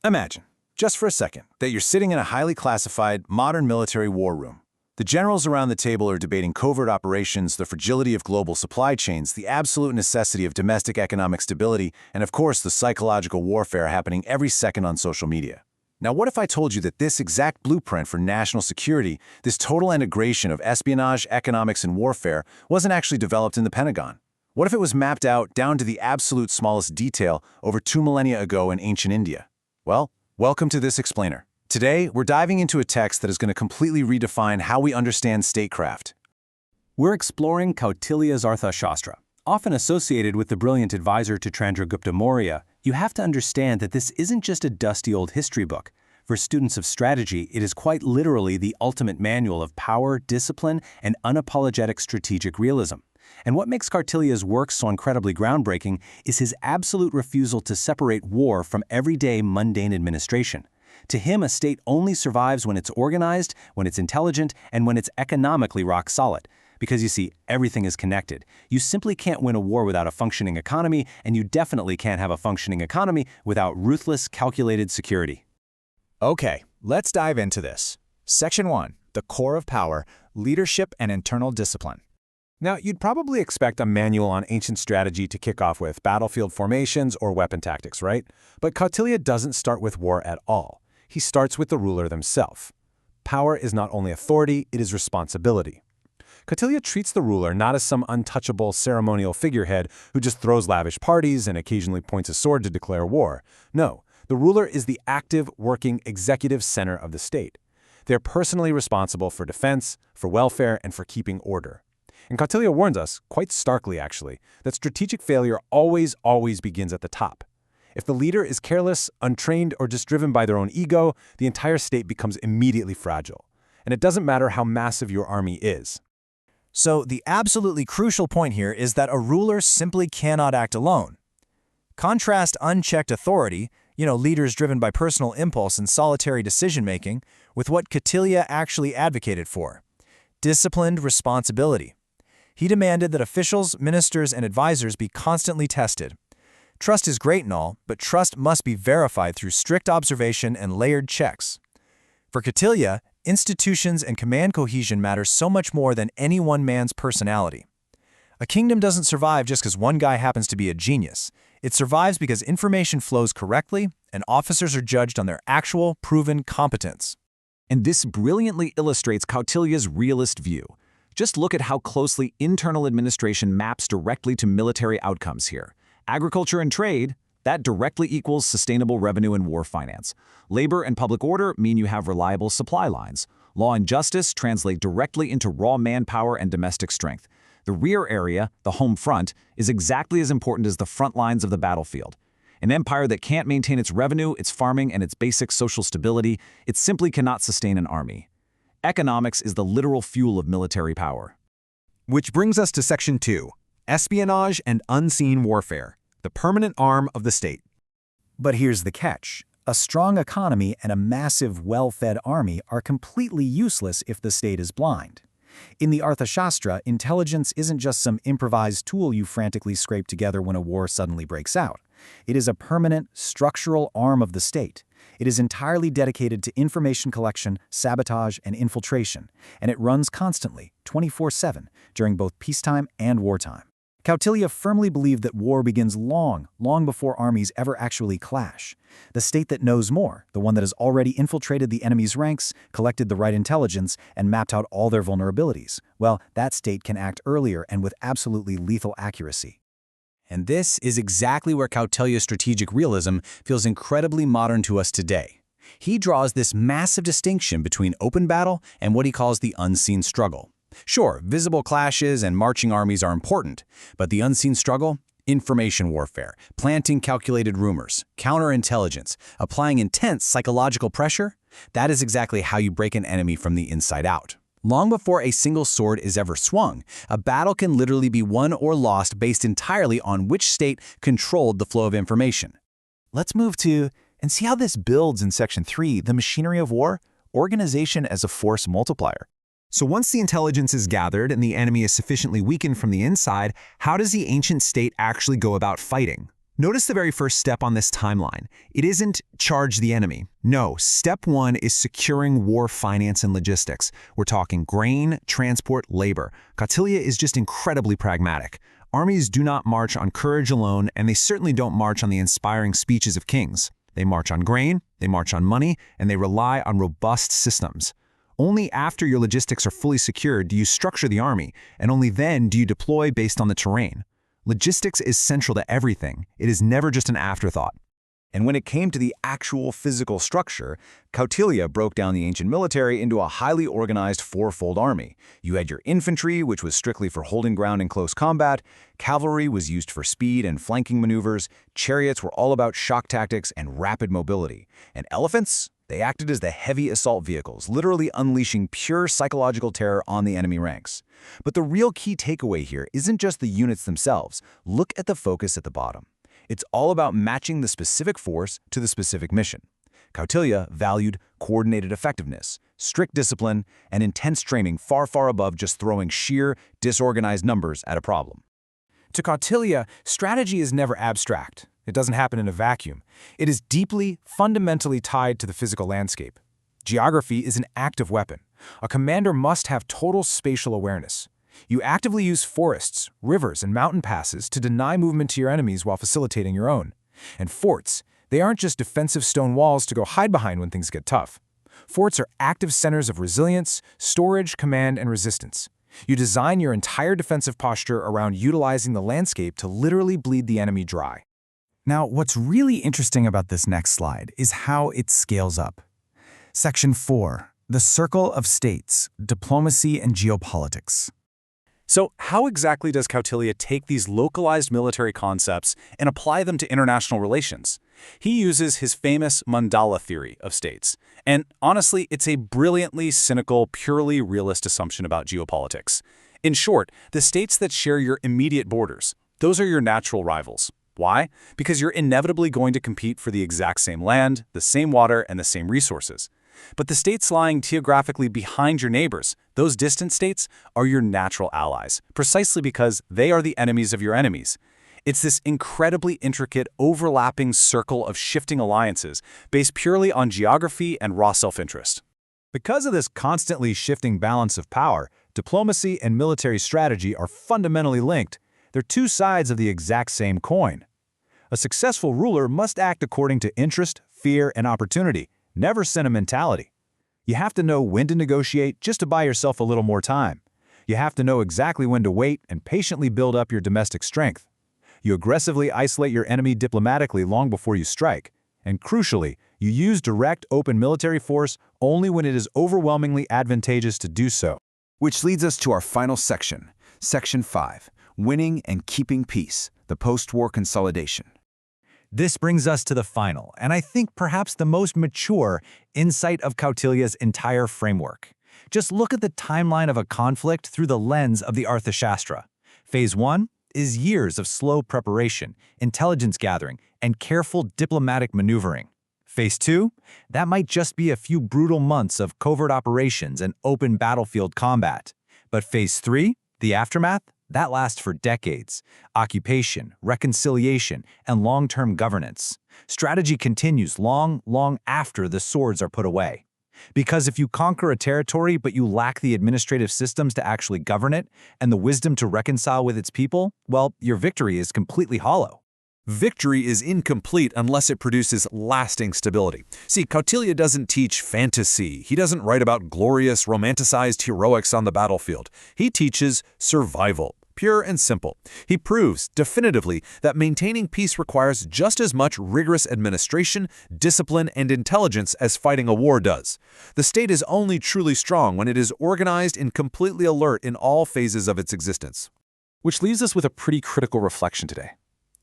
Imagine, just for a second, that you're sitting in a highly classified, modern military war room. The generals around the table are debating covert operations, the fragility of global supply chains, the absolute necessity of domestic economic stability, and of course the psychological warfare happening every second on social media. Now what if I told you that this exact blueprint for national security, this total integration of espionage, economics, and warfare, wasn't actually developed in the Pentagon? What if it was mapped out down to the absolute smallest detail over 2 millennia ago in ancient India? Well, welcome to this explainer. Today, we're diving into a text that is going to completely redefine how we understand statecraft. We're exploring Kautilya's Arthashastra. Often associated with the brilliant advisor to Chandragupta Maurya, you have to understand that this isn't just a dusty old history book. For students of strategy, it is quite literally the ultimate manual of power, discipline, and unapologetic strategic realism. And what makes Kautilya's work so incredibly groundbreaking is his absolute refusal to separate war from everyday mundane administration. To him, a state only survives when it's organized, when it's intelligent, and when it's economically rock solid. Because you see, everything is connected. You simply can't win a war without a functioning economy, and you definitely can't have a functioning economy without ruthless, calculated security. Okay, let's dive into this. Section 1, the core of power, leadership and internal discipline. Now, you'd probably expect a manual on ancient strategy to kick off with battlefield formations or weapon tactics, right? But Kautilya doesn't start with war at all. He starts with the ruler themselves. Power is not only authority, it is responsibility. Kautilya treats the ruler not as some untouchable ceremonial figurehead who just throws lavish parties and occasionally points a sword to declare war. No, the ruler is the active, working, executive center of the state. They're personally responsible for defense, for welfare, and for keeping order. And Kautilya warns us, quite starkly actually, that strategic failure always begins at the top. If the leader is careless, untrained, or just driven by their own ego, the entire state becomes immediately fragile. And it doesn't matter how massive your army is. So the absolutely crucial point here is that a ruler simply cannot act alone. Contrast unchecked authority, leaders driven by personal impulse and solitary decision-making, with what Kautilya actually advocated for: disciplined responsibility. He demanded that officials, ministers, and advisors be constantly tested. Trust is great and all, but trust must be verified through strict observation and layered checks. For Kautilya, institutions and command cohesion matter so much more than any one man's personality. A kingdom doesn't survive just because one guy happens to be a genius. It survives because information flows correctly and officers are judged on their actual, proven competence. And this brilliantly illustrates Kautilya's realist view. Just look at how closely internal administration maps directly to military outcomes here. Agriculture and trade, that directly equals sustainable revenue and war finance. Labor and public order mean you have reliable supply lines. Law and justice translate directly into raw manpower and domestic strength. The rear area, the home front, is exactly as important as the front lines of the battlefield. An empire that can't maintain its revenue, its farming, and its basic social stability, it simply cannot sustain an army. Economics is the literal fuel of military power. Which brings us to Section 2, espionage and unseen warfare, the permanent arm of the state. But here's the catch. A strong economy and a massive, well-fed army are completely useless if the state is blind. In the Arthashastra, intelligence isn't just some improvised tool you frantically scrape together when a war suddenly breaks out. It is a permanent, structural arm of the state. It is entirely dedicated to information collection, sabotage, and infiltration, and it runs constantly, 24/7, during both peacetime and wartime. Kautilya firmly believed that war begins long before armies ever actually clash. The state that knows more, the one that has already infiltrated the enemy's ranks, collected the right intelligence, and mapped out all their vulnerabilities, well, that state can act earlier and with absolutely lethal accuracy. And this is exactly where Kautilya's strategic realism feels incredibly modern to us today. He draws this massive distinction between open battle and what he calls the unseen struggle. Sure, visible clashes and marching armies are important, but the unseen struggle? Information warfare, planting calculated rumors, counterintelligence, applying intense psychological pressure? That is exactly how you break an enemy from the inside out. Long before a single sword is ever swung, a battle can literally be won or lost based entirely on which state controlled the flow of information. Let's move to and see how this builds in Section 3, the machinery of war, organization as a force multiplier. So once the intelligence is gathered and the enemy is sufficiently weakened from the inside, how does the ancient state actually go about fighting? Notice the very first step on this timeline. It isn't charge the enemy. No, step 1 is securing war finance and logistics. We're talking grain, transport, labor. Kautilya is just incredibly pragmatic. Armies do not march on courage alone, and they certainly don't march on the inspiring speeches of kings. They march on grain, they march on money, and they rely on robust systems. Only after your logistics are fully secured do you structure the army, and only then do you deploy based on the terrain. Logistics is central to everything. It is never just an afterthought. And when it came to the actual physical structure, Kautilya broke down the ancient military into a highly organized fourfold army. You had your infantry, which was strictly for holding ground in close combat. Cavalry was used for speed and flanking maneuvers. Chariots were all about shock tactics and rapid mobility. And elephants? They acted as the heavy assault vehicles, literally unleashing pure psychological terror on the enemy ranks. But the real key takeaway here isn't just the units themselves. Look at the focus at the bottom. It's all about matching the specific force to the specific mission. Kautilya valued coordinated effectiveness, strict discipline, and intense training far, far above just throwing sheer, disorganized numbers at a problem. To Kautilya, strategy is never abstract. It doesn't happen in a vacuum. It is deeply, fundamentally tied to the physical landscape. Geography is an active weapon. A commander must have total spatial awareness. You actively use forests, rivers, and mountain passes to deny movement to your enemies while facilitating your own. And forts, they aren't just defensive stone walls to go hide behind when things get tough. Forts are active centers of resilience, storage, command, and resistance. You design your entire defensive posture around utilizing the landscape to literally bleed the enemy dry. Now, what's really interesting about this next slide is how it scales up. Section 4, the Circle of States, Diplomacy and Geopolitics. So how exactly does Kautilya take these localized military concepts and apply them to international relations? He uses his famous mandala theory of states. And honestly, it's a brilliantly cynical, purely realist assumption about geopolitics. In short, the states that share your immediate borders, those are your natural rivals. Why? Because you're inevitably going to compete for the exact same land, the same water, and the same resources. But the states lying geographically behind your neighbors, those distant states, are your natural allies, precisely because they are the enemies of your enemies. It's this incredibly intricate, overlapping circle of shifting alliances based purely on geography and raw self-interest. Because of this constantly shifting balance of power, diplomacy and military strategy are fundamentally linked. They're two sides of the exact same coin. A successful ruler must act according to interest, fear, and opportunity, never sentimentality. You have to know when to negotiate just to buy yourself a little more time. You have to know exactly when to wait and patiently build up your domestic strength. You aggressively isolate your enemy diplomatically long before you strike. And crucially, you use direct, open military force only when it is overwhelmingly advantageous to do so. Which leads us to our final section, Section 5, Winning and Keeping Peace, the Post-War Consolidation. This brings us to the final, and I think perhaps the most mature, insight of Kautilya's entire framework. Just look at the timeline of a conflict through the lens of the Arthashastra. Phase 1 is years of slow preparation, intelligence gathering, and careful diplomatic maneuvering. Phase 2? That might just be a few brutal months of covert operations and open battlefield combat. But Phase 3, the aftermath? That lasts for decades. Occupation, reconciliation, and long-term governance. Strategy continues long, long after the swords are put away. Because if you conquer a territory but you lack the administrative systems to actually govern it and the wisdom to reconcile with its people, well, your victory is completely hollow. Victory is incomplete unless it produces lasting stability. See, Kautilya doesn't teach fantasy. He doesn't write about glorious, romanticized heroics on the battlefield. He teaches survival, pure and simple. He proves, definitively, that maintaining peace requires just as much rigorous administration, discipline, and intelligence as fighting a war does. The state is only truly strong when it is organized and completely alert in all phases of its existence. Which leaves us with a pretty critical reflection today.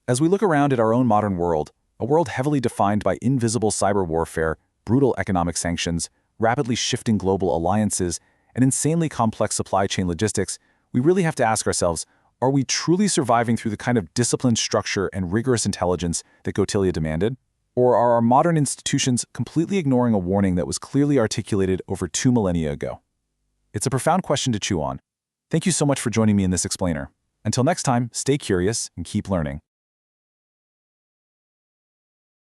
As we look around at our own modern world, a world heavily defined by invisible cyber warfare, brutal economic sanctions, rapidly shifting global alliances, and insanely complex supply chain logistics, we really have to ask ourselves, are we truly surviving through the kind of disciplined structure and rigorous intelligence that Kautilya demanded? Or are our modern institutions completely ignoring a warning that was clearly articulated over 2 millennia ago? It's a profound question to chew on. Thank you so much for joining me in this explainer. Until next time, stay curious and keep learning.